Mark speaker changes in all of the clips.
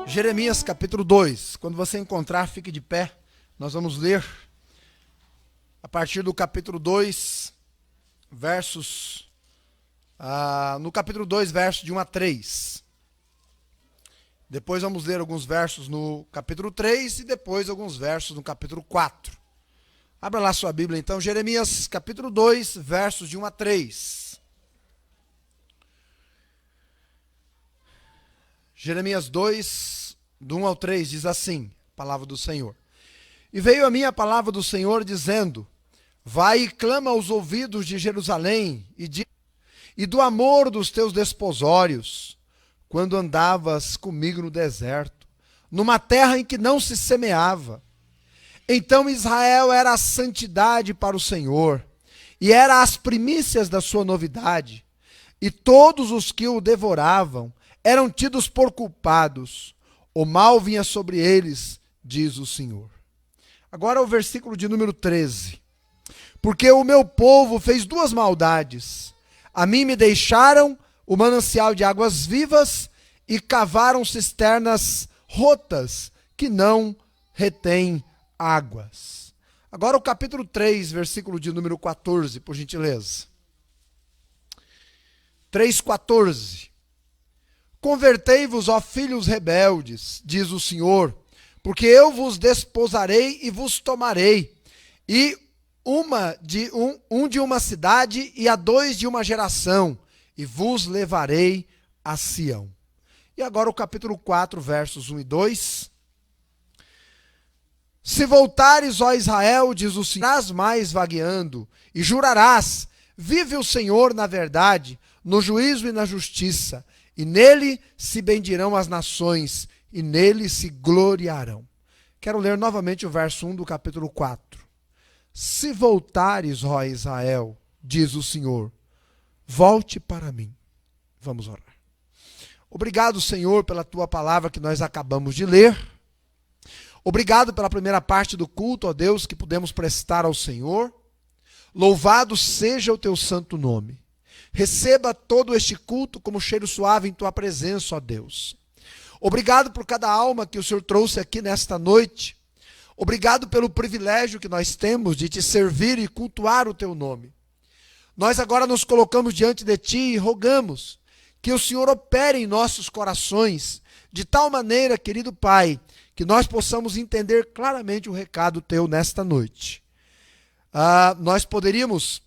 Speaker 1: Jeremias capítulo 2. Quando você encontrar, fique de pé. Nós vamos ler a partir do capítulo 2, versos... no capítulo 2, versos de 1 a 3. Depois vamos ler alguns versos no capítulo 3 e depois alguns versos no capítulo 4. Abra lá sua Bíblia então, Jeremias capítulo 2, versos de 1 a 3. Jeremias 2, do 1 ao 3, diz assim, a palavra do Senhor. E veio a mim a palavra do Senhor, dizendo, vai e clama aos ouvidos de Jerusalém, e do amor dos teus desposórios, quando andavas comigo no deserto, numa terra em que não se semeava. Então Israel era a santidade para o Senhor, e era as primícias da sua novidade, e todos os que o devoravam eram tidos por culpados. O mal vinha sobre eles, diz o Senhor. Agora o versículo de número 13. Porque o meu povo fez duas maldades. A mim me deixaram o manancial de águas vivas e cavaram cisternas rotas que não retêm águas. Agora o capítulo 3, versículo de número 14, por gentileza. 3,14. Convertei-vos, ó filhos rebeldes, diz o Senhor, porque eu vos desposarei e vos tomarei, e um de uma cidade e a dois de uma geração, e vos levarei a Sião. E agora o capítulo 4, versos 1 e 2. Se voltares, ó Israel, diz o Senhor, irás mais vagueando, e jurarás, vive o Senhor na verdade, no juízo e na justiça, e nele se bendirão as nações, e nele se gloriarão. Quero ler novamente o verso 1 do capítulo 4. Se voltares, ó Israel, diz o Senhor, volte para mim. Vamos orar. Obrigado, Senhor, pela tua palavra que nós acabamos de ler. Obrigado pela primeira parte do culto, ó Deus, que pudemos prestar ao Senhor. Louvado seja o teu santo nome. Receba todo este culto como cheiro suave em tua presença, ó Deus. Obrigado por cada alma que o Senhor trouxe aqui nesta noite. Obrigado pelo privilégio que nós temos de te servir e cultuar o teu nome. Nós agora nos colocamos diante de ti e rogamos que o Senhor opere em nossos corações, de tal maneira, querido Pai, que nós possamos entender claramente o recado teu nesta noite. Nós poderíamos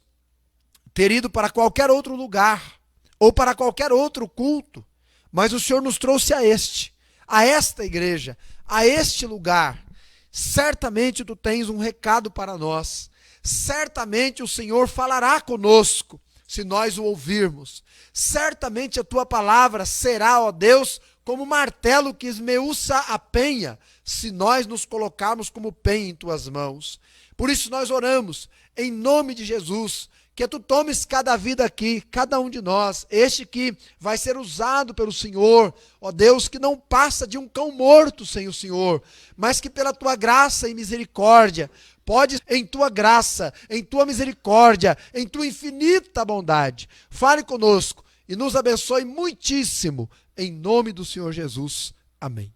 Speaker 1: ter ido para qualquer outro lugar, ou para qualquer outro culto, mas o Senhor nos trouxe a esta igreja, a este lugar. Certamente tu tens um recado para nós, certamente o Senhor falará conosco, se nós o ouvirmos. Certamente a tua palavra será, ó Deus, como martelo que esmiuça a penha, se nós nos colocarmos como penha em tuas mãos. Por isso nós oramos, em nome de Jesus, que tu tomes cada vida aqui, cada um de nós, este que vai ser usado pelo Senhor, ó Deus, que não passa de um cão morto sem o Senhor, mas que pela tua graça e misericórdia, pode em tua graça, em tua misericórdia, em tua infinita bondade, fale conosco e nos abençoe muitíssimo, em nome do Senhor Jesus. Amém.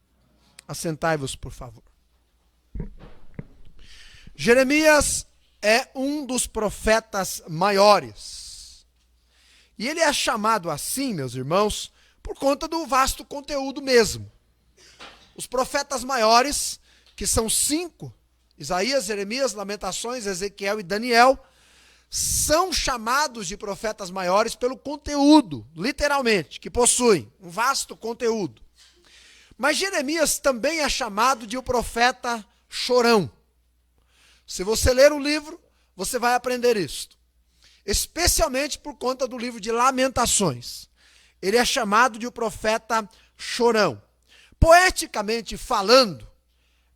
Speaker 1: Assentai-vos, por favor. Jeremias é um dos profetas maiores. E ele é chamado assim, meus irmãos, por conta do vasto conteúdo mesmo. Os profetas maiores, que são 5, Isaías, Jeremias, Lamentações, Ezequiel e Daniel, são chamados de profetas maiores pelo conteúdo, literalmente, que possuem um vasto conteúdo. Mas Jeremias também é chamado de o profeta chorão. Se você ler o livro, você vai aprender isto. Especialmente por conta do livro de Lamentações. Ele é chamado de o profeta chorão. Poeticamente falando,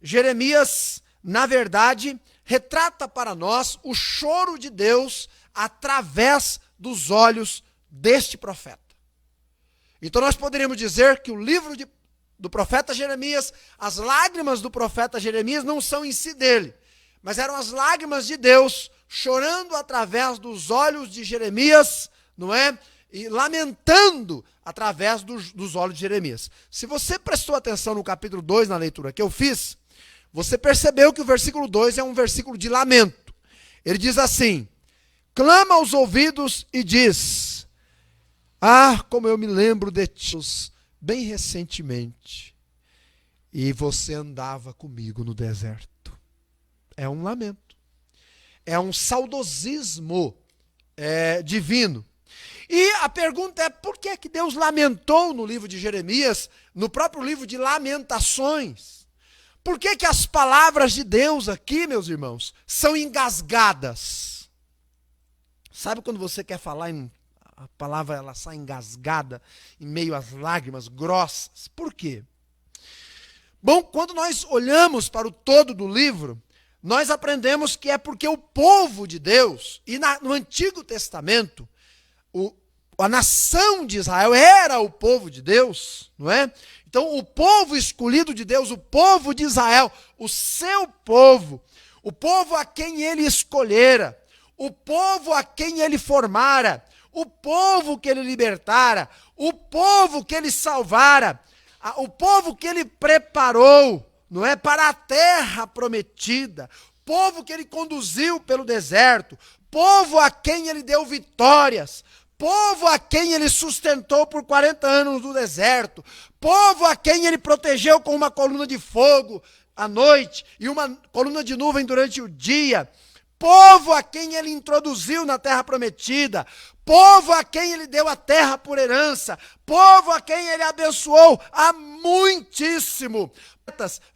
Speaker 1: Jeremias, na verdade, retrata para nós o choro de Deus através dos olhos deste profeta. Então nós poderíamos dizer que o livro do profeta Jeremias, as lágrimas do profeta Jeremias não são em si dele, mas eram as lágrimas de Deus chorando através dos olhos de Jeremias, não é? e lamentando através dos olhos de Jeremias. Se você prestou atenção no capítulo 2, na leitura que eu fiz, você percebeu que o versículo 2 é um versículo de lamento. Ele diz assim: clama aos ouvidos e diz: ah, como eu me lembro de ti bem recentemente, e você andava comigo no deserto. É um lamento. É um saudosismo divino. E a pergunta é: por que que Deus lamentou no livro de Jeremias, no próprio livro de Lamentações? Por que que as palavras de Deus aqui, meus irmãos, são engasgadas? Sabe quando você quer falar, a palavra ela sai engasgada, em meio às lágrimas grossas? Por quê? Bom, quando nós olhamos para o todo do livro, nós aprendemos que é porque o povo de Deus, e no Antigo Testamento, a nação de Israel era o povo de Deus, não é? Então, o povo escolhido de Deus, o povo de Israel, o seu povo, o povo a quem ele escolhera, o povo a quem ele formara, o povo que ele libertara, o povo que ele salvara, o povo que ele preparou, não é, para a terra prometida, povo que ele conduziu pelo deserto, povo a quem ele deu vitórias, povo a quem ele sustentou por 40 anos no deserto, povo a quem ele protegeu com uma coluna de fogo à noite e uma coluna de nuvem durante o dia, povo a quem ele introduziu na terra prometida, povo a quem ele deu a terra por herança, povo a quem ele abençoou a muitíssimo.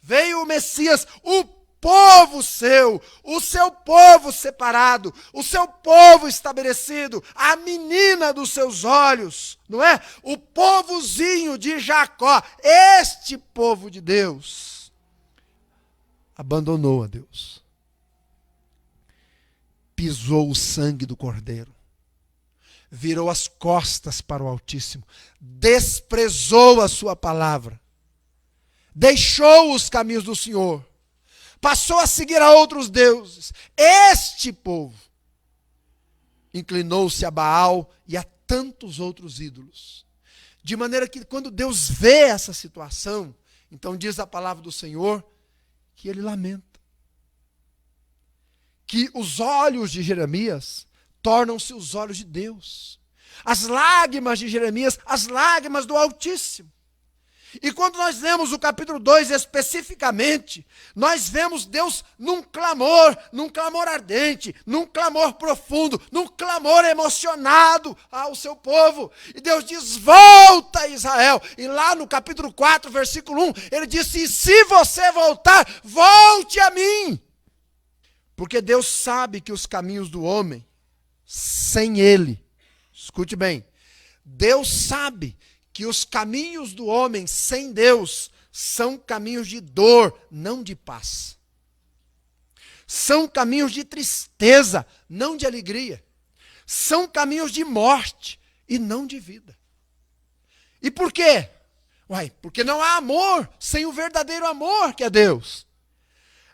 Speaker 1: Veio o Messias, o povo seu, o seu povo separado, o seu povo estabelecido, a menina dos seus olhos, não é? O povozinho de Jacó, este povo de Deus, abandonou a Deus, pisou o sangue do Cordeiro, virou as costas para o Altíssimo, desprezou a sua palavra, deixou os caminhos do Senhor, passou a seguir a outros deuses. Este povo inclinou-se a Baal e a tantos outros ídolos. De maneira que quando Deus vê essa situação, então diz a palavra do Senhor que ele lamenta. Que os olhos de Jeremias tornam-se os olhos de Deus. As lágrimas de Jeremias, as lágrimas do Altíssimo. E quando nós lemos o capítulo 2 especificamente, nós vemos Deus num clamor ardente, num clamor profundo, num clamor emocionado ao seu povo. E Deus diz: volta, Israel. E lá no capítulo 4, versículo 1, ele disse: e se você voltar, volte a mim. Porque Deus sabe que os caminhos do homem, sem ele, escute bem, Deus sabe que os caminhos do homem sem Deus são caminhos de dor, não de paz. São caminhos de tristeza, não de alegria. São caminhos de morte e não de vida. E por quê? Porque não há amor sem o verdadeiro amor que é Deus.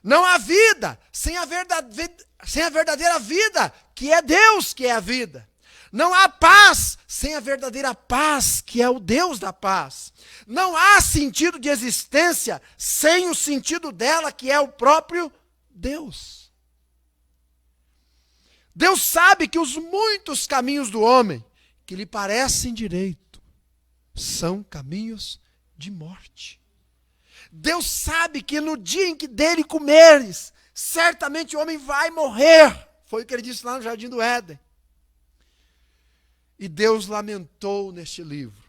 Speaker 1: Não há vida sem a verdadeira vida, que é Deus, que é a vida. Não há paz sem a verdadeira paz, que é o Deus da paz. Não há sentido de existência sem o sentido dela, que é o próprio Deus. Deus sabe que os muitos caminhos do homem, que lhe parecem direito, são caminhos de morte. Deus sabe que no dia em que dele comeres, certamente o homem vai morrer. Foi o que ele disse lá no Jardim do Éden. E Deus lamentou neste livro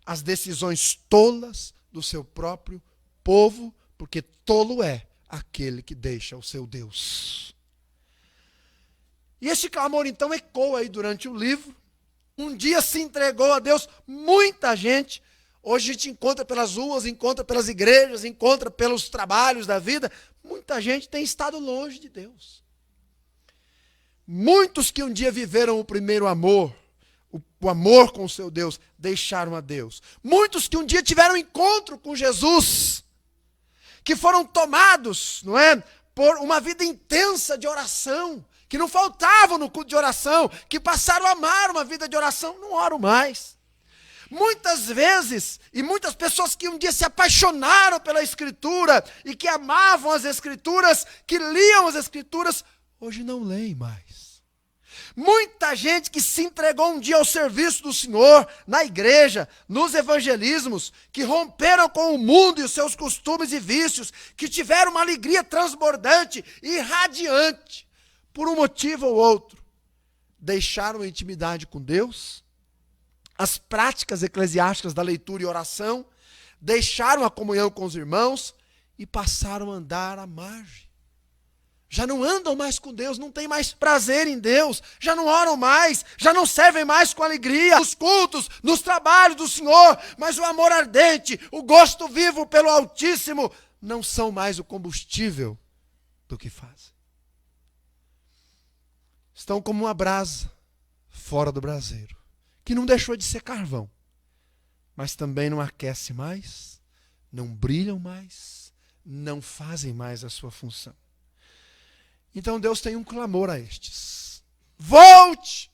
Speaker 1: as decisões tolas do seu próprio povo, porque tolo é aquele que deixa o seu Deus. E este clamor então ecoa aí durante o livro. Um dia se entregou a Deus muita gente. Hoje a gente encontra pelas ruas, encontra pelas igrejas, encontra pelos trabalhos da vida. Muita gente tem estado longe de Deus. Muitos que um dia viveram o primeiro amor, o amor com o seu Deus, deixaram a Deus. Muitos que um dia tiveram encontro com Jesus, que foram tomados, não é, por uma vida intensa de oração, que não faltavam no culto de oração, que passaram a amar uma vida de oração, não oram mais. Muitas vezes, e muitas pessoas que um dia se apaixonaram pela Escritura e que amavam as Escrituras, que liam as Escrituras, hoje não leem mais. Muita gente que se entregou um dia ao serviço do Senhor, na igreja, nos evangelismos, que romperam com o mundo e os seus costumes e vícios, que tiveram uma alegria transbordante e radiante, por um motivo ou outro, deixaram a intimidade com Deus, as práticas eclesiásticas da leitura e oração, deixaram a comunhão com os irmãos e passaram a andar à margem. Já não andam mais com Deus, não tem mais prazer em Deus, já não oram mais, já não servem mais com alegria nos cultos, nos trabalhos do Senhor, mas o amor ardente, o gosto vivo pelo Altíssimo, não são mais o combustível do que fazem. Estão como uma brasa fora do braseiro, que não deixou de ser carvão, mas também não aquece mais, não brilham mais, não fazem mais a sua função. Então Deus tem um clamor a estes: volte,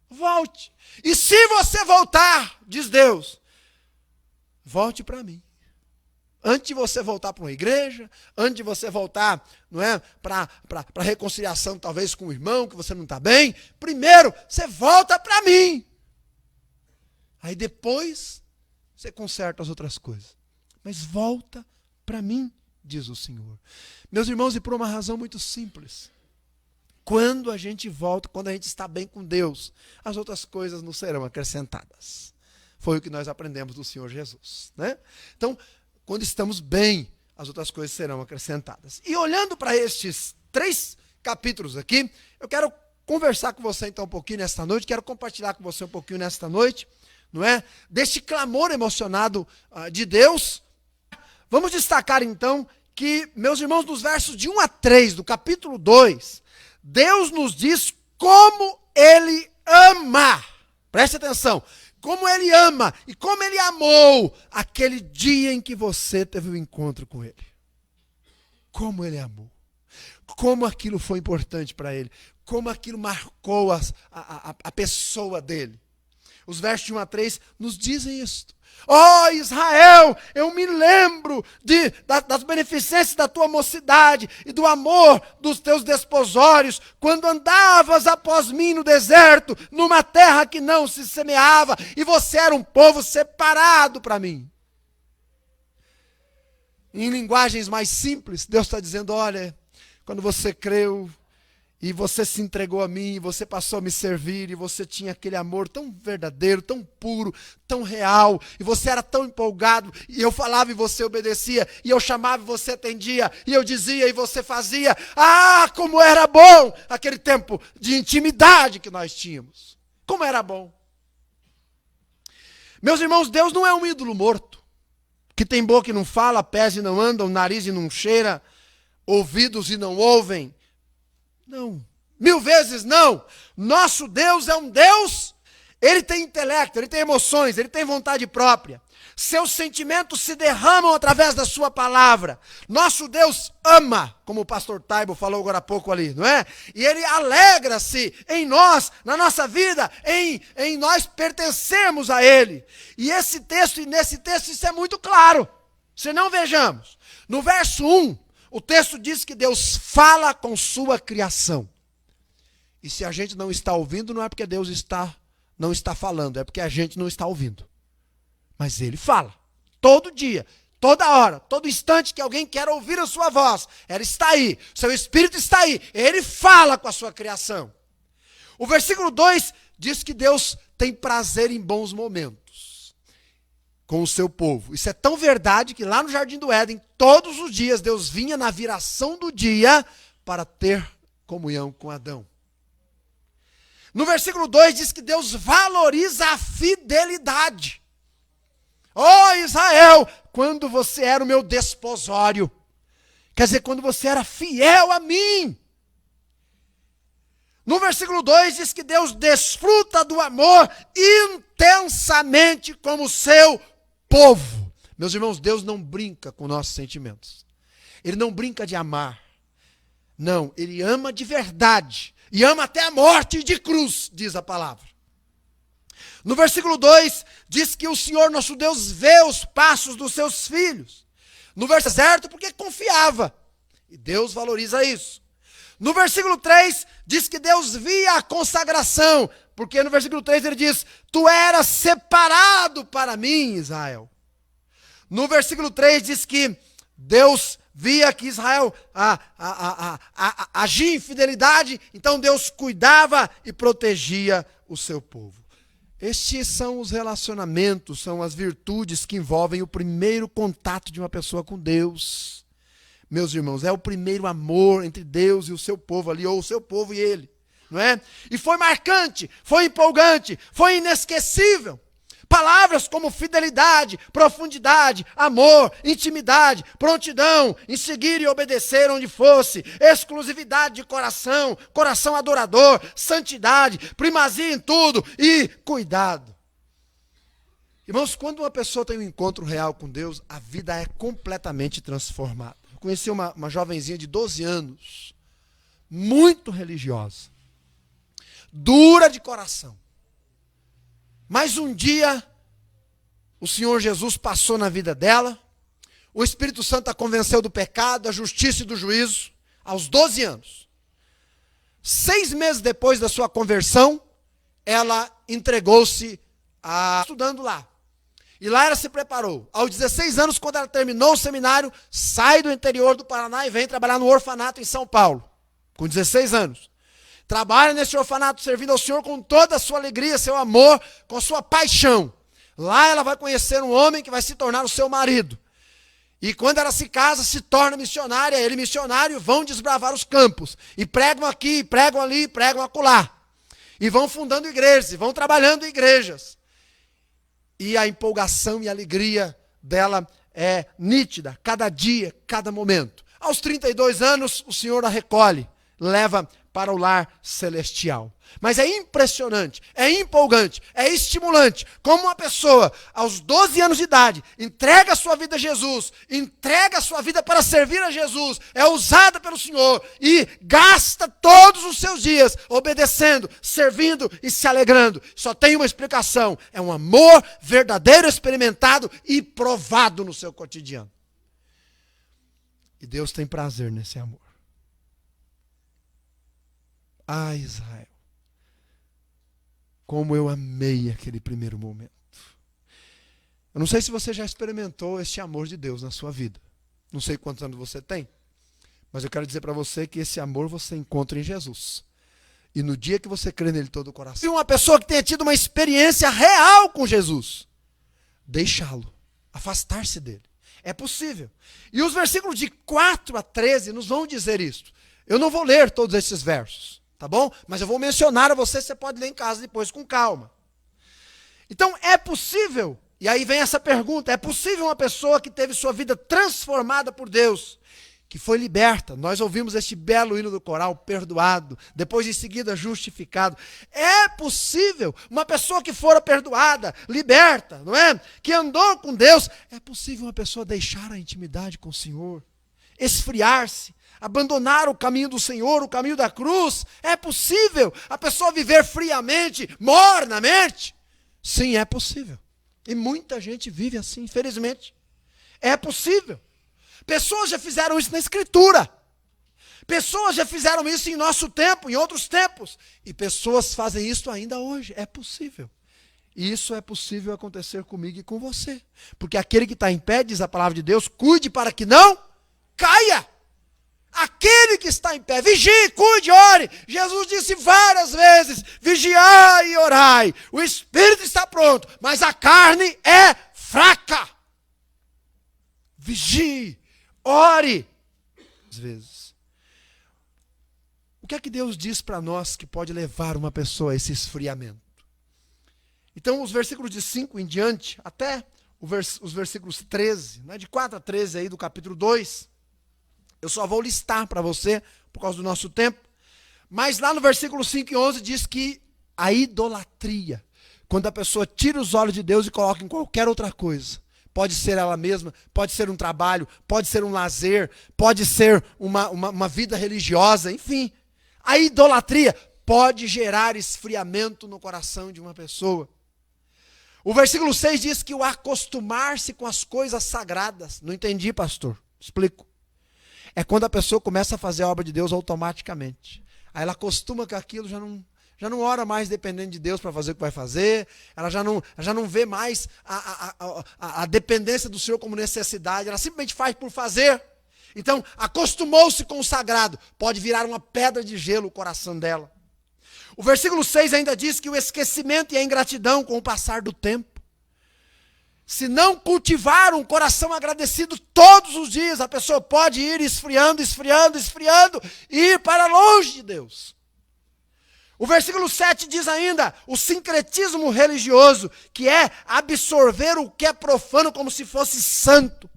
Speaker 1: volte. E se você voltar, diz Deus, volte para mim. Antes de você voltar para uma igreja, antes de você voltar, não é, para reconciliação talvez com o irmão, que você não está bem, primeiro você volta para mim. Aí depois você conserta as outras coisas. Mas volta para mim, diz o Senhor. Meus irmãos, e por uma razão muito simples. Quando a gente volta, quando a gente está bem com Deus, as outras coisas não serão acrescentadas. Foi o que nós aprendemos do Senhor Jesus, né? Então, quando estamos bem, as outras coisas serão acrescentadas. E olhando para estes 3 capítulos aqui, eu quero conversar com você então um pouquinho nesta noite, quero compartilhar com você um pouquinho nesta noite, não é? Deste clamor emocionado de Deus. Vamos destacar então que, meus irmãos, nos versos de 1 a 3 do capítulo 2, Deus nos diz como Ele ama. Preste atenção. Como Ele ama e como Ele amou aquele dia em que você teve um encontro com Ele. Como Ele amou. Como aquilo foi importante para Ele. Como aquilo marcou a pessoa dele. Os versos de 1 a 3 nos dizem isto. Ó Israel, eu me lembro das beneficências da tua mocidade e do amor dos teus desposórios, quando andavas após mim no deserto, numa terra que não se semeava, e você era um povo separado para mim. Em linguagens mais simples, Deus está dizendo, olha, quando você creu, e você se entregou a mim, você passou a me servir, e você tinha aquele amor tão verdadeiro, tão puro, tão real, e você era tão empolgado, e eu falava e você obedecia, e eu chamava e você atendia, e eu dizia e você fazia. Ah, como era bom aquele tempo de intimidade que nós tínhamos. Como era bom. Meus irmãos, Deus não é um ídolo morto, que tem boca e não fala, pés e não andam, nariz e não cheira, ouvidos e não ouvem. Não, 1000 vezes não. Nosso Deus é um Deus, Ele tem intelecto, Ele tem emoções, Ele tem vontade própria. Seus sentimentos se derramam através da sua palavra. Nosso Deus ama, como o pastor Taibo falou agora há pouco ali, não é? E Ele alegra-se em nós, na nossa vida, em nós pertencermos a Ele. E nesse texto isso é muito claro. Se não, vejamos. No verso 1, o texto diz que Deus fala com sua criação. E se a gente não está ouvindo, não é porque Deus não está falando, é porque a gente não está ouvindo. Mas Ele fala, todo dia, toda hora, todo instante que alguém quer ouvir a sua voz, ela está aí, seu Espírito está aí, Ele fala com a sua criação. O versículo 2 diz que Deus tem prazer em bons momentos com o seu povo. Isso é tão verdade que lá no Jardim do Éden, todos os dias Deus vinha na viração do dia para ter comunhão com Adão. No versículo 2 diz que Deus valoriza a fidelidade. Ó Israel, quando você era o meu desposório, quer dizer, quando você era fiel a mim. No versículo 2 diz que Deus desfruta do amor intensamente como seu povo. Meus irmãos, Deus não brinca com nossos sentimentos. Ele não brinca de amar. Não, Ele ama de verdade. e ama até a morte de cruz, diz a palavra. No versículo 2, diz que o Senhor nosso Deus vê os passos dos seus filhos. No versículo certo, porque confiava. E Deus valoriza isso. No versículo 3, diz que Deus via a consagração. Porque no versículo 3 ele diz, tu eras separado para mim, Israel. No versículo 3 diz que Deus via que Israel agia em fidelidade, então Deus cuidava e protegia o seu povo. Estes são os relacionamentos, são as virtudes que envolvem o primeiro contato de uma pessoa com Deus. Meus irmãos, é o primeiro amor entre Deus e o seu povo ali, ou o seu povo e ele, não é? E foi marcante, foi empolgante, foi inesquecível. Palavras como fidelidade, profundidade, amor, intimidade, prontidão, em seguir e obedecer onde fosse, exclusividade de coração, coração adorador, santidade, primazia em tudo e cuidado. Irmãos, quando uma pessoa tem um encontro real com Deus, a vida é completamente transformada. Eu conheci uma jovenzinha de 12 anos, muito religiosa, dura de coração. Mas um dia, o Senhor Jesus passou na vida dela, o Espírito Santo a convenceu do pecado, da justiça e do juízo, aos 12 anos. 6 meses depois da sua conversão, ela entregou-se estudando lá. E lá ela se preparou. Aos 16 anos, quando ela terminou o seminário, sai do interior do Paraná e vem trabalhar no orfanato em São Paulo, com 16 anos. Trabalha nesse orfanato servindo ao Senhor com toda a sua alegria, seu amor, com a sua paixão. Lá ela vai conhecer um homem que vai se tornar o seu marido. E quando ela se casa, se torna missionária, ele missionário, vão desbravar os campos. E pregam aqui, pregam ali, pregam acolá. E vão fundando igrejas, e vão trabalhando em igrejas. E a empolgação e a alegria dela é nítida, cada dia, cada momento. Aos 32 anos, o Senhor a recolhe, leva para o lar celestial. Mas é impressionante, é empolgante, é estimulante, como uma pessoa, aos 12 anos de idade, entrega a sua vida a Jesus, entrega a sua vida para servir a Jesus, é usada pelo Senhor e gasta todos os seus dias obedecendo, servindo e se alegrando. Só tem uma explicação, é um amor verdadeiro, experimentado e provado no seu cotidiano. E Deus tem prazer nesse amor. Ah, Israel, como eu amei aquele primeiro momento. Eu não sei se você já experimentou este amor de Deus na sua vida. Não sei quantos anos você tem, mas eu quero dizer para você que esse amor você encontra em Jesus. E no dia que você crê nele todo o coração. E uma pessoa que tenha tido uma experiência real com Jesus, deixá-lo, afastar-se dele. É possível. E os versículos de 4 a 13 nos vão dizer isso. Eu não vou ler todos esses versos. Tá bom? Mas eu vou mencionar a você pode ler em casa depois com calma. Então, é possível, e aí vem essa pergunta, é possível uma pessoa que teve sua vida transformada por Deus, que foi liberta, nós ouvimos este belo hino do coral, perdoado, depois em seguida justificado. É possível uma pessoa que fora perdoada, liberta, não é? Que andou com Deus, é possível uma pessoa deixar a intimidade com o Senhor, esfriar-se, abandonar o caminho do Senhor, o caminho da cruz. É possível a pessoa viver friamente, mornamente? Sim, é possível. E muita gente vive assim, infelizmente. É possível. Pessoas já fizeram isso na Escritura. Pessoas já fizeram isso em nosso tempo, em outros tempos. E pessoas fazem isso ainda hoje. É possível. E isso é possível acontecer comigo e com você. Porque aquele que está em pé, diz a palavra de Deus, cuide para que não caia. Aquele que está em pé, vigie, cuide, ore. Jesus disse várias vezes, vigiai e orai. O espírito está pronto, mas a carne é fraca. Vigie, ore. Às vezes. O que é que Deus diz para nós que pode levar uma pessoa a esse esfriamento? Então, os versículos de 5 em diante, até os versículos 13, né, de 4 a 13 aí do capítulo 2, eu só vou listar para você, por causa do nosso tempo. Mas lá no versículo 5 e 11 diz que a idolatria, quando a pessoa tira os olhos de Deus e coloca em qualquer outra coisa, pode ser ela mesma, pode ser um trabalho, pode ser um lazer, pode ser uma vida religiosa, enfim. A idolatria pode gerar esfriamento no coração de uma pessoa. O versículo 6 diz que o acostumar-se com as coisas sagradas. Não entendi, pastor. Explico. É quando a pessoa começa a fazer a obra de Deus automaticamente. Aí ela acostuma com aquilo, já não ora mais dependendo de Deus para fazer o que vai fazer. Ela já não vê mais a dependência do Senhor como necessidade. Ela simplesmente faz por fazer. Então, acostumou-se com o sagrado. Pode virar uma pedra de gelo o coração dela. O versículo 6 ainda diz que o esquecimento e a ingratidão com o passar do tempo. Se não cultivar um coração agradecido todos os dias, a pessoa pode ir esfriando e ir para longe de Deus. O versículo 7 diz ainda, o sincretismo religioso, que é absorver o que é profano como se fosse santo. O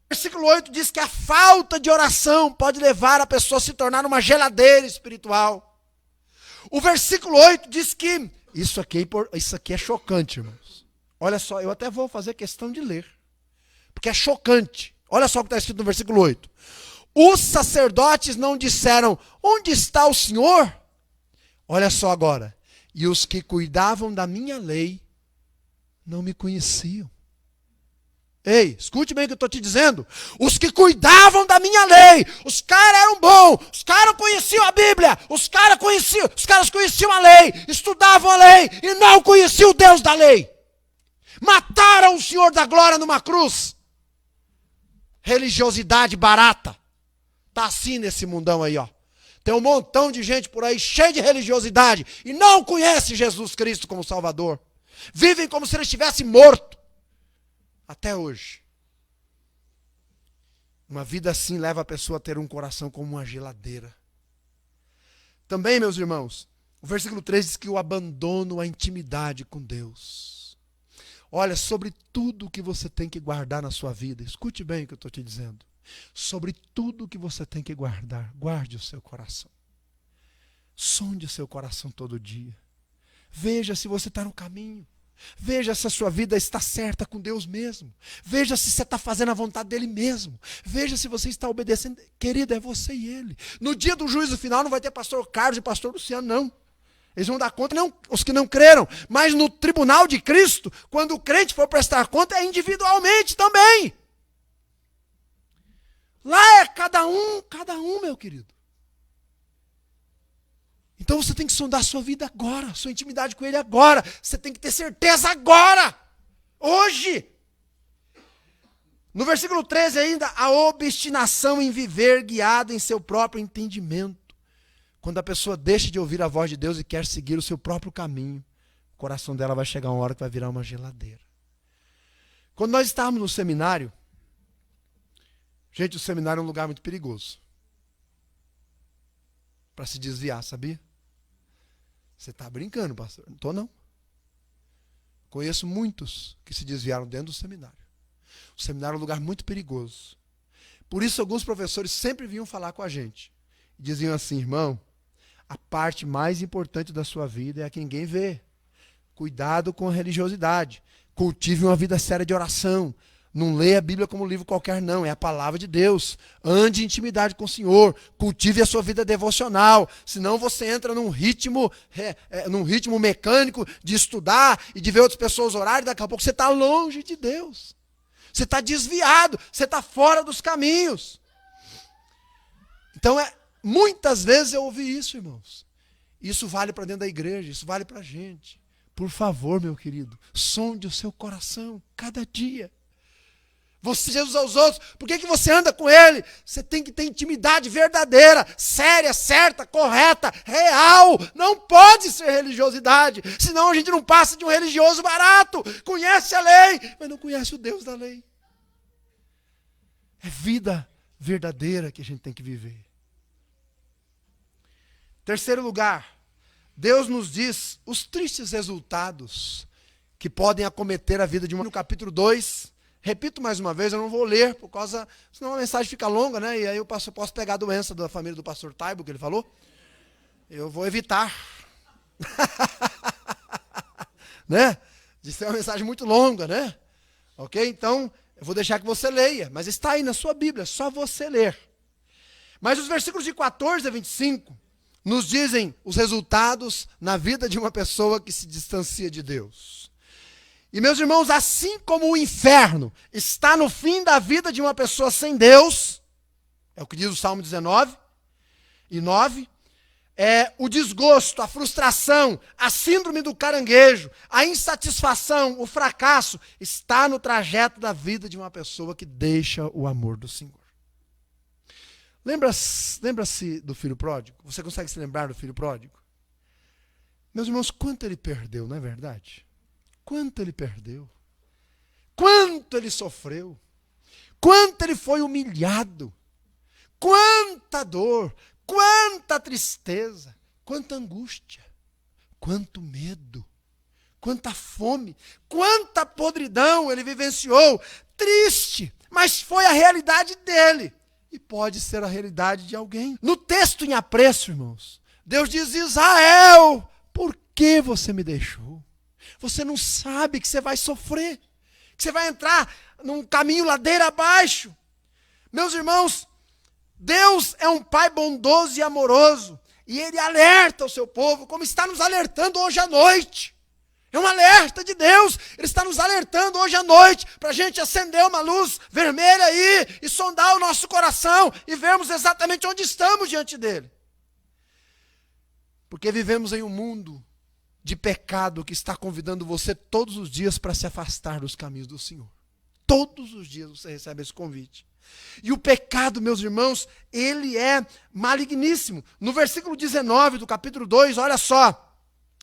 Speaker 1: versículo 8 diz que a falta de oração pode levar a pessoa a se tornar uma geladeira espiritual. O versículo 8 diz que, isso aqui é chocante, irmãos. Olha só, eu até vou fazer questão de ler, porque é chocante. Olha só o que está escrito no versículo 8. Os sacerdotes não disseram, onde está o Senhor? Olha só agora. E os que cuidavam da minha lei não me conheciam. Ei, escute bem o que eu estou te dizendo. Os que cuidavam da minha lei, os caras eram bons, os caras conheciam a Bíblia, os caras conheciam a lei, estudavam a lei e não conheciam o Deus da lei. Mataram o Senhor da glória numa cruz. Religiosidade barata. Está assim nesse mundão aí, ó. Tem um montão de gente por aí cheia de religiosidade e não conhece Jesus Cristo como Salvador. Vivem como se ele estivesse morto. Até hoje. Uma vida assim leva a pessoa a ter um coração como uma geladeira. Também, meus irmãos, o versículo 3 diz que o abandono à intimidade com Deus. Olha, sobre tudo que você tem que guardar na sua vida, escute bem o que eu estou te dizendo. Sobre tudo que você tem que guardar, guarde o seu coração. Sonde o seu coração todo dia. Veja se você está no caminho. Veja se a sua vida está certa com Deus mesmo. Veja se você está fazendo a vontade dele mesmo. Veja se você está obedecendo. Querido, é você e ele. No dia do juízo final não vai ter pastor Carlos e pastor Luciano, não. Eles vão dar conta, não, os que não creram. Mas no tribunal de Cristo, quando o crente for prestar conta, é individualmente também. Lá é cada um, meu querido. Então você tem que sondar a sua vida agora, sua intimidade com ele agora. Você tem que ter certeza agora, hoje. No versículo 13 ainda, a obstinação em viver guiado em seu próprio entendimento. Quando a pessoa deixa de ouvir a voz de Deus e quer seguir o seu próprio caminho, o coração dela vai chegar uma hora que vai virar uma geladeira. Quando nós estávamos no seminário, gente, o seminário é um lugar muito perigoso para se desviar, sabia? Você está brincando, pastor? Não estou, não. Conheço muitos que se desviaram dentro do seminário. O seminário é um lugar muito perigoso. Por isso, alguns professores sempre vinham falar com a gente. E diziam assim, irmão, a parte mais importante da sua vida é a que ninguém vê. Cuidado com a religiosidade. Cultive uma vida séria de oração. Não leia a Bíblia como um livro qualquer, não. É a palavra de Deus. Ande em intimidade com o Senhor. Cultive a sua vida devocional. Senão você entra num ritmo mecânico de estudar e de ver outras pessoas orarem. E daqui a pouco você está longe de Deus. Você está desviado. Você está fora dos caminhos. Então, muitas vezes eu ouvi isso, irmãos. Isso vale para dentro da igreja. Isso vale para a gente. Por favor, meu querido, sonde o seu coração cada dia. Você, Jesus aos outros, por que você anda com ele? Você tem que ter intimidade verdadeira, séria, certa, correta, real. Não pode ser religiosidade, senão a gente não passa de um religioso barato. Conhece a lei, mas não conhece o Deus da lei. É vida verdadeira que a gente tem que viver. Terceiro lugar, Deus nos diz os tristes resultados que podem acometer a vida de uma. No capítulo 2, repito mais uma vez, eu não vou ler, senão a mensagem fica longa, né? E aí eu posso pegar a doença da família do pastor Taibo, que ele falou. Eu vou evitar. Né? De ser uma mensagem muito longa, né? Ok? Então, eu vou deixar que você leia, mas está aí na sua Bíblia, só você ler. Mas os versículos de 14 a 25 nos dizem os resultados na vida de uma pessoa que se distancia de Deus. E, meus irmãos, assim como o inferno está no fim da vida de uma pessoa sem Deus, é o que diz o Salmo 19:9, o desgosto, a frustração, a síndrome do caranguejo, a insatisfação, o fracasso, está no trajeto da vida de uma pessoa que deixa o amor do Senhor. Lembra-se do filho pródigo? Você consegue se lembrar do filho pródigo? Meus irmãos, quanto ele perdeu, não é verdade? Quanto ele perdeu. Quanto ele sofreu. Quanto ele foi humilhado. Quanta dor. Quanta tristeza. Quanta angústia. Quanto medo. Quanta fome. Quanta podridão ele vivenciou. Triste. Mas foi a realidade dele. E pode ser a realidade de alguém. No texto em apreço, irmãos, Deus diz: Israel, por que você me deixou? Você não sabe que você vai sofrer, que você vai entrar num caminho ladeira abaixo. Meus irmãos, Deus é um Pai bondoso e amoroso, e Ele alerta o seu povo, como está nos alertando hoje à noite. É um alerta de Deus, Ele está nos alertando hoje à noite, para a gente acender uma luz vermelha aí, e sondar o nosso coração, e vermos exatamente onde estamos diante dEle. Porque vivemos em um mundo de pecado que está convidando você todos os dias para se afastar dos caminhos do Senhor. Todos os dias você recebe esse convite. E o pecado, meus irmãos, ele é maligníssimo. No versículo 19 do capítulo 2, olha só.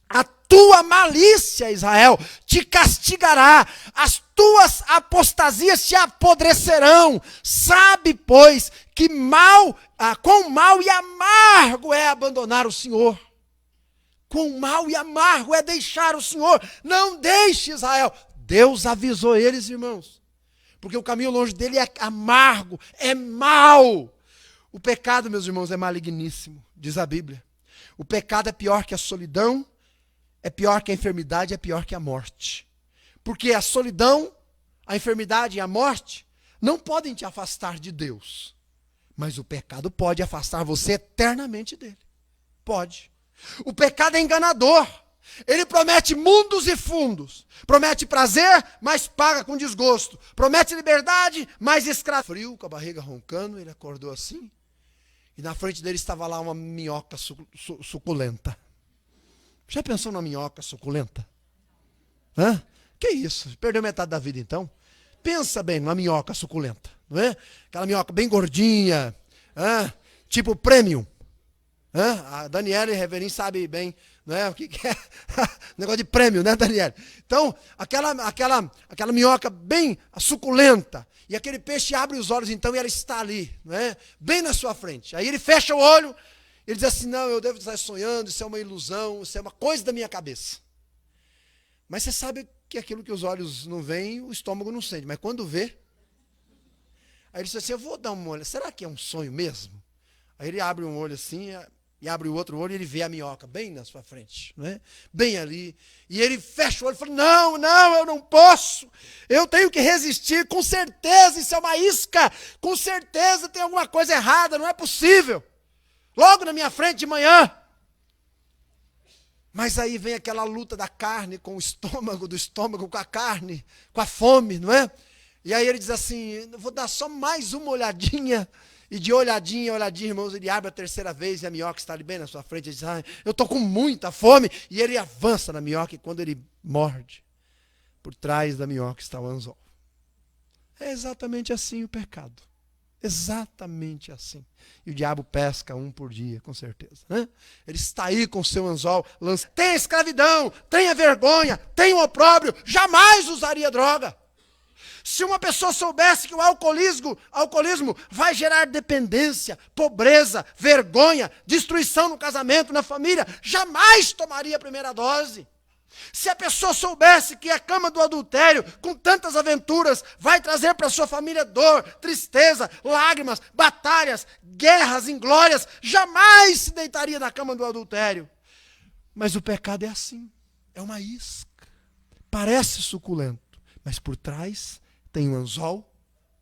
Speaker 1: A tua malícia, Israel, te castigará, as tuas apostasias te apodrecerão. Sabe, pois, que quão mal e amargo é abandonar o Senhor. Quão mal e amargo é deixar o Senhor. Não deixe, Israel. Deus avisou eles, irmãos. Porque o caminho longe dele é amargo, é mau. O pecado, meus irmãos, é maligníssimo, diz a Bíblia. O pecado é pior que a solidão, é pior que a enfermidade, é pior que a morte. Porque a solidão, a enfermidade e a morte não podem te afastar de Deus. Mas o pecado pode afastar você eternamente dele. Pode. O pecado é enganador. Ele promete mundos e fundos. Promete prazer, mas paga com desgosto. Promete liberdade, mas escravo. Frio, com a barriga roncando, ele acordou assim. E na frente dele estava lá uma minhoca suculenta. Já pensou numa minhoca suculenta? Hã? Que isso? Perdeu metade da vida então? Pensa bem numa minhoca suculenta. Não é? Aquela minhoca bem gordinha. Tipo premium. A Daniela e Reverim sabem bem, não é? O que é negócio de prêmio, né, Daniela? Então, aquela minhoca bem suculenta, e aquele peixe abre os olhos então e ela está ali, não é? Bem na sua frente. Aí ele fecha o olho, ele diz assim: não, eu devo estar sonhando, isso é uma ilusão, isso é uma coisa da minha cabeça. Mas você sabe que aquilo que os olhos não veem, o estômago não sente, mas quando vê, aí ele diz assim: eu vou dar uma olhada, será que é um sonho mesmo? Aí ele abre um olho assim, e abre o outro olho e ele vê a minhoca bem na sua frente, não é? Bem ali. E ele fecha o olho e fala: não, eu não posso. Eu tenho que resistir, com certeza isso é uma isca. Com certeza tem alguma coisa errada, não é possível. Logo na minha frente de manhã. Mas aí vem aquela luta da carne com o estômago, do estômago com a carne, com a fome, não é? E aí ele diz assim: vou dar só mais uma olhadinha. E de olhadinha, irmãos, ele abre a terceira vez e a minhoca está ali bem na sua frente. Ele diz: eu estou com muita fome. E ele avança na minhoca e quando ele morde, por trás da minhoca está o anzol. É exatamente assim o pecado. Exatamente assim. E o diabo pesca um por dia, com certeza. Né? Ele está aí com o seu anzol. Tem escravidão, tenha vergonha, tem o opróbrio. Jamais usaria droga. Se uma pessoa soubesse que o alcoolismo vai gerar dependência, pobreza, vergonha, destruição no casamento, na família, jamais tomaria a primeira dose. Se a pessoa soubesse que a cama do adultério, com tantas aventuras, vai trazer para a sua família dor, tristeza, lágrimas, batalhas, guerras, inglórias, jamais se deitaria na cama do adultério. Mas o pecado é assim, é uma isca. Parece suculento, mas por trás tem o anzol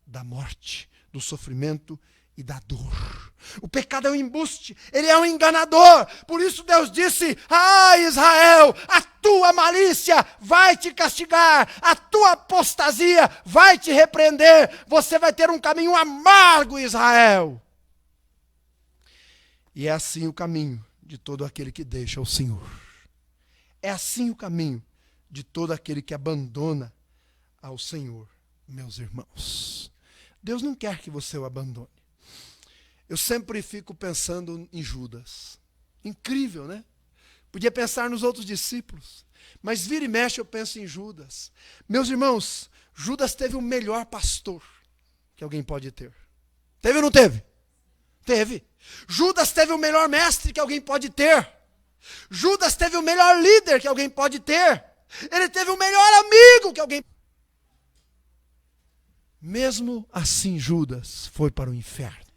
Speaker 1: da morte, do sofrimento e da dor. O pecado é um embuste, ele é um enganador. Por isso Deus disse: Israel, a tua malícia vai te castigar, a tua apostasia vai te repreender. Você vai ter um caminho amargo, Israel. E é assim o caminho de todo aquele que deixa o Senhor. É assim o caminho de todo aquele que abandona ao Senhor, meus irmãos. Deus não quer que você o abandone. Eu sempre fico pensando em Judas. Incrível, né? Podia pensar nos outros discípulos, mas vira e mexe eu penso em Judas. Meus irmãos, Judas teve o melhor pastor que alguém pode ter. Teve ou não teve? Teve. Judas teve o melhor mestre que alguém pode ter. Judas teve o melhor líder que alguém pode ter. Ele teve o melhor amigo que alguém... Mesmo assim, Judas foi para o inferno.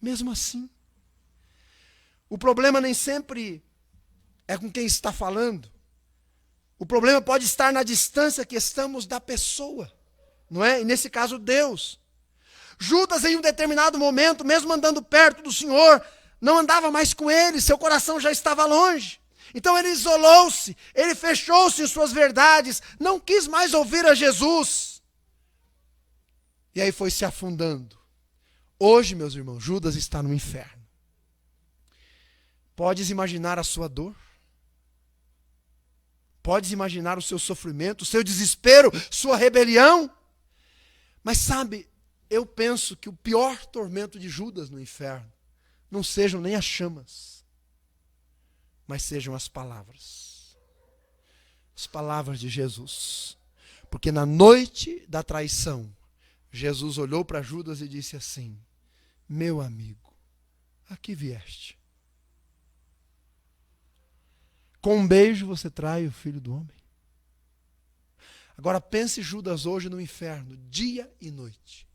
Speaker 1: Mesmo assim. O problema nem sempre é com quem está falando. O problema pode estar na distância que estamos da pessoa, não é? E nesse caso, Deus. Judas, em um determinado momento, mesmo andando perto do Senhor, não andava mais com ele, seu coração já estava longe. Então ele isolou-se, ele fechou-se em suas verdades, não quis mais ouvir a Jesus. E aí foi se afundando. Hoje, meus irmãos, Judas está no inferno. Podes imaginar a sua dor? Podes imaginar o seu sofrimento, o seu desespero, sua rebelião? Mas sabe, eu penso que o pior tormento de Judas no inferno não sejam nem as chamas, mas sejam as palavras. As palavras de Jesus. Porque na noite da traição, Jesus olhou para Judas e disse assim: meu amigo, a que vieste? Com um beijo você trai o Filho do Homem? Agora pense Judas hoje no inferno, dia e noite,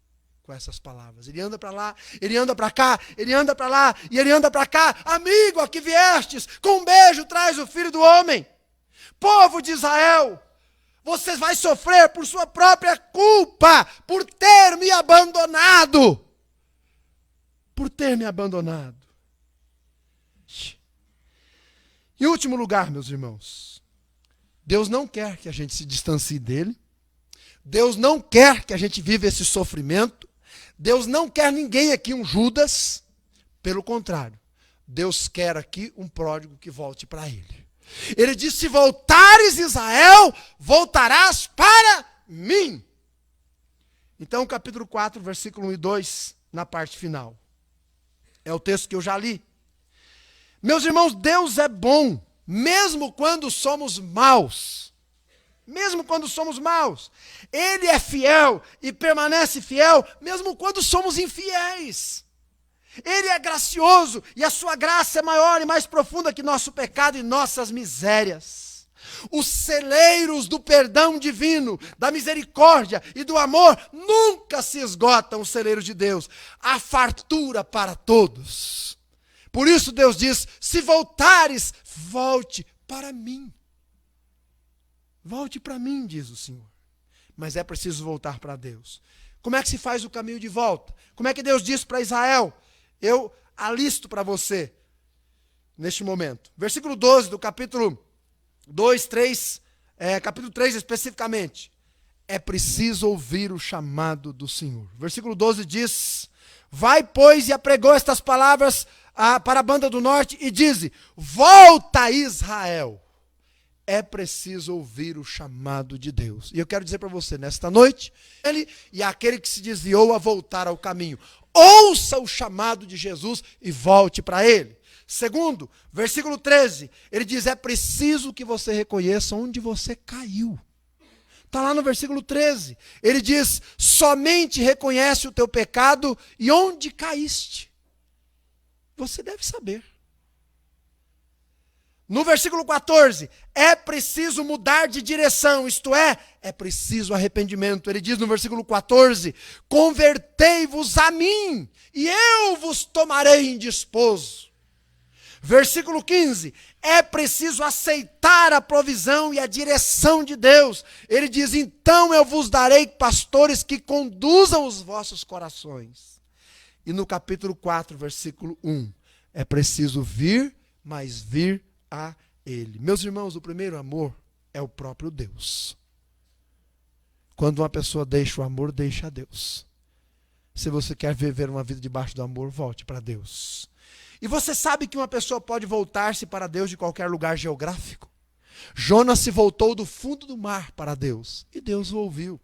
Speaker 1: com essas palavras. Ele anda para lá, ele anda para cá, ele anda para lá e ele anda para cá. Amigo, a que viestes? Com um beijo traz o Filho do Homem. Povo de Israel, você vai sofrer por sua própria culpa, por ter me abandonado. Por ter me abandonado. Em último lugar, meus irmãos, Deus não quer que a gente se distancie dele. Deus não quer que a gente viva esse sofrimento. Deus não quer ninguém aqui um Judas. Pelo contrário, Deus quer aqui um pródigo que volte para ele. Ele diz: se voltares, Israel, voltarás para mim. Então, capítulo 4, versículo 1 e 2, na parte final. É o texto que eu já li. Meus irmãos, Deus é bom, mesmo quando somos maus. Mesmo quando somos maus. Ele é fiel e permanece fiel, mesmo quando somos infiéis. Ele é gracioso e a sua graça é maior e mais profunda que nosso pecado e nossas misérias. Os celeiros do perdão divino, da misericórdia e do amor nunca se esgotam, os celeiros de Deus. Há fartura para todos. Por isso Deus diz: se voltares, volte para mim. Volte para mim, diz o Senhor. Mas é preciso voltar para Deus. Como é que se faz o caminho de volta? Como é que Deus disse para Israel? Eu alisto para você neste momento. Versículo 12 do capítulo 2, 3, capítulo 3 especificamente. É preciso ouvir o chamado do Senhor. Versículo 12 diz: vai, pois, e apregou estas palavras para a banda do norte e diz: volta, Israel. É preciso ouvir o chamado de Deus. E eu quero dizer para você, nesta noite, ele e aquele que se desviou a voltar ao caminho, ouça o chamado de Jesus e volte para ele. Segundo, versículo 13, ele diz: é preciso que você reconheça onde você caiu. Está lá no versículo 13. Ele diz: somente reconhece o teu pecado e onde caíste. Você deve saber. No versículo 14, é preciso mudar de direção, isto é preciso arrependimento. Ele diz no versículo 14: convertei-vos a mim, e eu vos tomarei em desposo. Versículo 15, é preciso aceitar a provisão e a direção de Deus. Ele diz: então eu vos darei pastores que conduzam os vossos corações. E no capítulo 4, versículo 1, é preciso vir, mas vir a Ele. Meus irmãos, o primeiro amor é o próprio Deus. Quando uma pessoa deixa o amor, deixa a Deus. Se você quer viver uma vida debaixo do amor, volte para Deus. E você sabe que uma pessoa pode voltar-se para Deus de qualquer lugar geográfico? Jonas se voltou do fundo do mar para Deus, e Deus o ouviu.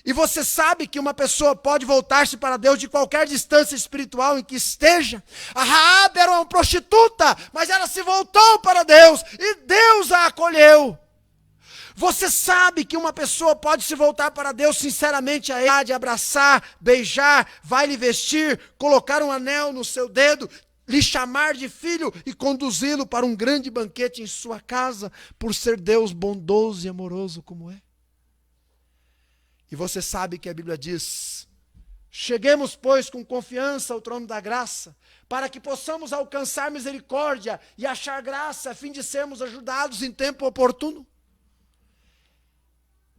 Speaker 1: E você sabe que uma pessoa pode voltar-se para Deus de qualquer distância espiritual em que esteja? A Raabe era uma prostituta, mas ela se voltou para Deus, e Deus a acolheu. Você sabe que uma pessoa pode se voltar para Deus sinceramente a Ele, de abraçar, beijar, vai lhe vestir, colocar um anel no seu dedo, lhe chamar de filho e conduzi-lo para um grande banquete em sua casa, por ser Deus bondoso e amoroso como é. E você sabe que a Bíblia diz: cheguemos, pois, com confiança ao trono da graça, para que possamos alcançar misericórdia e achar graça, a fim de sermos ajudados em tempo oportuno.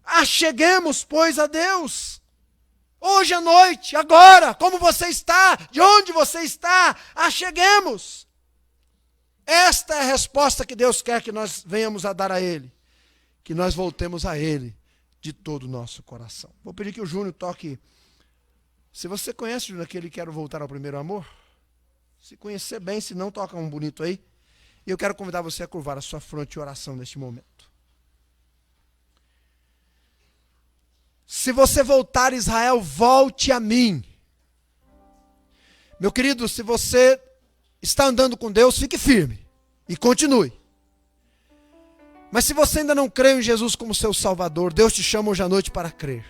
Speaker 1: Acheguemos, pois, a Deus. Hoje à noite, agora, como você está, de onde você está, acheguemos. Esta é a resposta que Deus quer que nós venhamos a dar a Ele. Que nós voltemos a Ele de todo o nosso coração. Vou pedir que o Júnior toque. Se você conhece, Júnior, aquele Quero Voltar ao Primeiro Amor, se conhecer bem, se não, toca um bonito aí. E eu quero convidar você a curvar a sua fronte em oração neste momento. Se você voltar, Israel, volte a mim. Meu querido, se você está andando com Deus, fique firme e continue. Mas se você ainda não crê em Jesus como seu Salvador, Deus te chama hoje à noite para crer.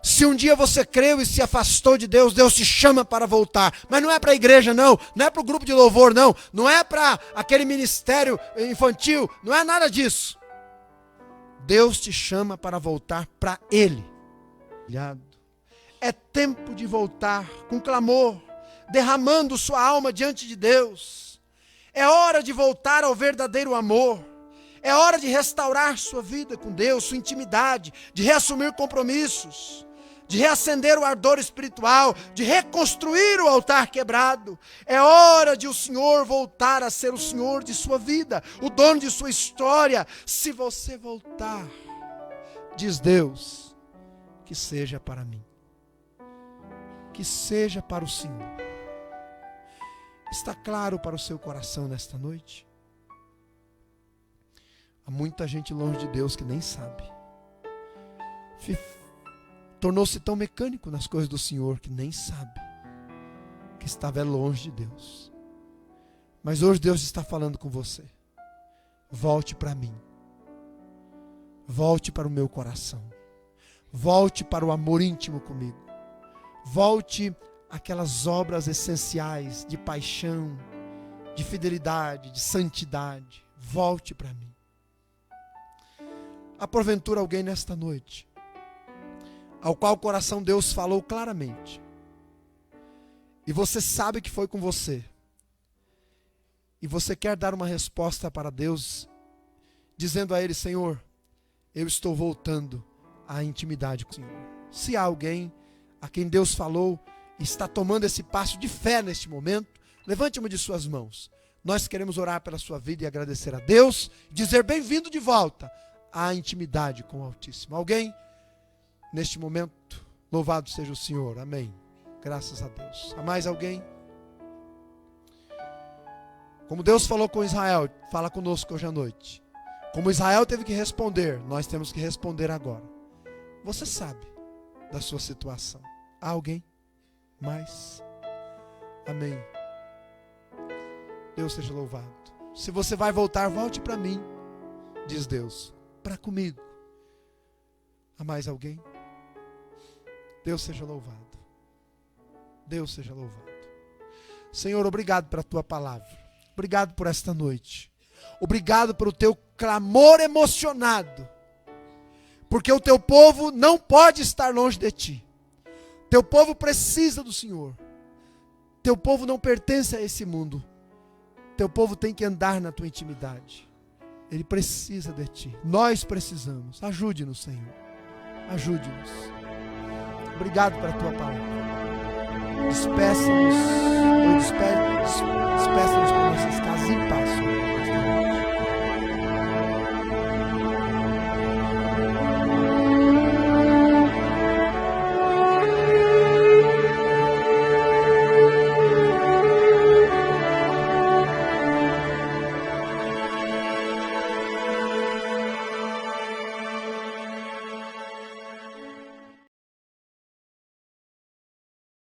Speaker 1: Se um dia você creu e se afastou de Deus, Deus te chama para voltar. Mas não é para a igreja, não é para o grupo de louvor, não é para aquele ministério infantil, não é nada disso. Deus te chama para voltar para Ele. É tempo de voltar com clamor, derramando sua alma diante de Deus. É hora de voltar ao verdadeiro amor. É hora de restaurar sua vida com Deus, sua intimidade, de reassumir compromissos, de reacender o ardor espiritual, de reconstruir o altar quebrado. É hora de o Senhor voltar a ser o Senhor de sua vida, o dono de sua história. Se você voltar, diz Deus, que seja para mim, que seja para o Senhor. Está claro para o seu coração nesta noite? Há muita gente longe de Deus que nem sabe. Tornou-se tão mecânico nas coisas do Senhor que nem sabe que estava longe de Deus. Mas hoje Deus está falando com você. Volte para mim. Volte para o meu coração. Volte para o amor íntimo comigo. Volte àquelas obras essenciais de paixão, de fidelidade, de santidade. Volte para mim. Há porventura alguém nesta noite ao qual o coração de Deus falou claramente, e você sabe que foi com você, e você quer dar uma resposta para Deus, dizendo a Ele: Senhor, eu estou voltando à intimidade com o Senhor. Se há alguém a quem Deus falou e está tomando esse passo de fé neste momento, levante uma de suas mãos. Nós queremos orar pela sua vida e agradecer a Deus, dizer bem-vindo de volta à intimidade com o Altíssimo. Alguém neste momento? Louvado seja o Senhor, amém, graças a Deus. Há mais alguém? Como Deus falou com Israel, fala conosco hoje à noite. Como Israel teve que responder, nós temos que responder agora. Você sabe da sua situação. Há alguém mais? Amém. Deus seja louvado. Se você vai voltar, volte para mim, diz Deus, para comigo. Há mais alguém? Deus seja louvado. Deus seja louvado. Senhor, obrigado pela tua palavra. Obrigado por esta noite. Obrigado pelo teu clamor emocionado. Porque o teu povo não pode estar longe de ti. Teu povo precisa do Senhor. Teu povo não pertence a esse mundo. Teu povo tem que andar na tua intimidade. Ele precisa de ti. Nós precisamos. Ajude-nos, Senhor. Ajude-nos. Obrigado pela tua palavra. Despeça-nos para nossas casas